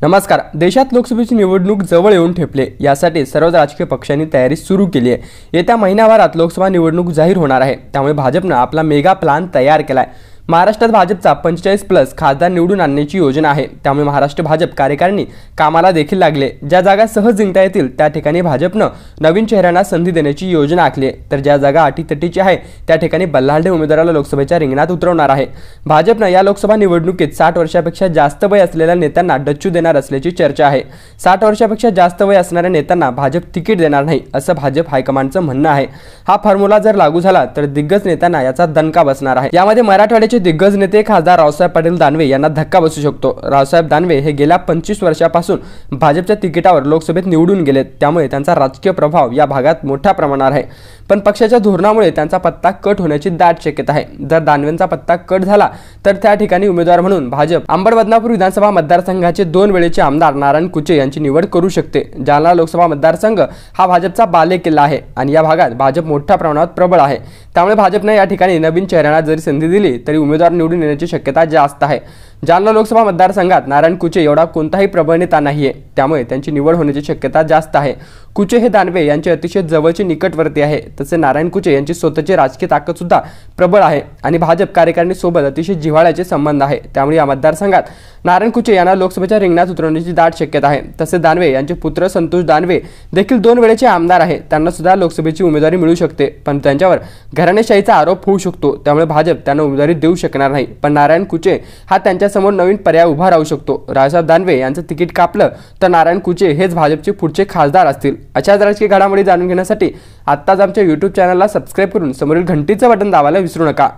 नमस्कार। देशात लोकसभेची निवडणूक जवळ येऊन ठेपले, यासाठी सर्व राजकीय पक्षांनी तयारी सुरू केली आहे। येत्या महिन्याभरात लोकसभा निवडणूक जाहीर होणार आहे, त्यामुळे भाजपने आपला मेगा प्लान तयार केलाय। महाराष्ट्रात भाजपचा 45+ खासदार निवडून आणण्याची योजना आहे, त्यामुळे महाराष्ट्र भाजप कार्यकारिणी कामाला देखील लागले। ज्या जागा सहज जिंकता येतील त्या ठिकाणी भाजपने नवीन चेहऱ्यांना संधी देण्याची योजना आखली आहे, तर ज्या जागा अटीतटीची आहे त्या ठिकाणी बल्लाढ्य उमेदवाराला लोकसभेच्या रिंगणात उतरवणार आहे। भाजपने या लोकसभा निवडणुकीत 60 वर्षापेक्षा जास्त वय असलेल्या नेत्यांना डच्चू देणार असल्याची चर्चा आहे। 60 वर्षापेक्षा जास्त वय असणाऱ्या नेत्यांना भाजप तिकीट देणार नाही, असं भाजप हायकमांडचं म्हणणं आहे। हा फॉर्म्युला जर लागू झाला तर दिग्गज नेत्यांना याचा दणका बसणार आहे। यामध्ये मराठवाड्याचे दिग्गज नेते खासदार रावसाहेब पाटील दानवे यांना धक्का बसू शकतो। रावसाहेब दानवे हे गेल्या 25 वर्षापासून भाजपच्या तिकिटावर लोकसभेत निवडून गेलेत, त्यामुळे त्यांचा राजकीय प्रभाव या भागात मोठ्या प्रमाणावर आहे। पण पक्षाच्या धोरणामुळे त्यांचा पत्ता कट होण्याची दाट शक्यता आहे। जर दानवेंचा पत्ता कट झाला तर त्या ठिकाणी उमेदवार म्हणून भाजप अंबड-बदनापूर विधानसभा मतदारसंघाचे 2 वेळेचे आमदार नारायण कुचे यांची निवड करू शकते। जालना लोकसभा मतदारसंघ हा भाजपचा बालेकिल्ला आहे आणि या भागात भाजप मोठ्या प्रमाणात प्रबळ आहे, त्यामुळे भाजपने या ठिकाणी नवीन चेहऱ्यांना जरी संधी दिली तरी उमेदवार निवडून येण्याची शक्यता जास्त आहे। जालना लोकसभा मतदारसंघात नारायण कुचे एवढा कोणताही प्रबळ नेता नाहीये, त्यामुळे त्यांची निवड होण्याची शक्यता जास्त आहे। कुचे हे दानवे यांचे अतिशय जवळचे निकटवर्ती आहे, तसे नारायण कुचे यांची स्वतःची राजकीय ताकद सुद्धा प्रबळ आहे आणि भाजप कार्यकारिणी सोबत अतिशय जिव्हाळ्याचे संबंध आहे, त्यामुळे या मतदारसंघात नारायण कुचे यांना लोकसभेच्या रिंगणात उतरवण्याची दाट शक्यता आहे। तसे दानवे यांचे पुत्र संतोष दानवे देखील 2 वेळेचे आमदार आहेत, त्यांना सुद्धा लोकसभेची उमेदवारी मिळू शकते, पण त्यांच्यावर घराणेशाहीचा आरोप होऊ शकतो, त्यामुळे भाजप त्यांना उमेदवारी देऊ शकणार नाही। पण नारायण कुचे हा त्यांच्यासमोर नवीन पर्याय उभा राहू शकतो। रावसाहेब दानवे यांचं तिकीट कापलं तर नारायण कुचे हेच भाजपचे पुढचे खासदार असतील। अशाच राजकीय घडामोडी जाणून घेण्यासाठी आत्ताच आमच्या YouTube चॅनलला सबस्क्राइब करून समोरील घंटीचं बटन दाबायला विसरू नका।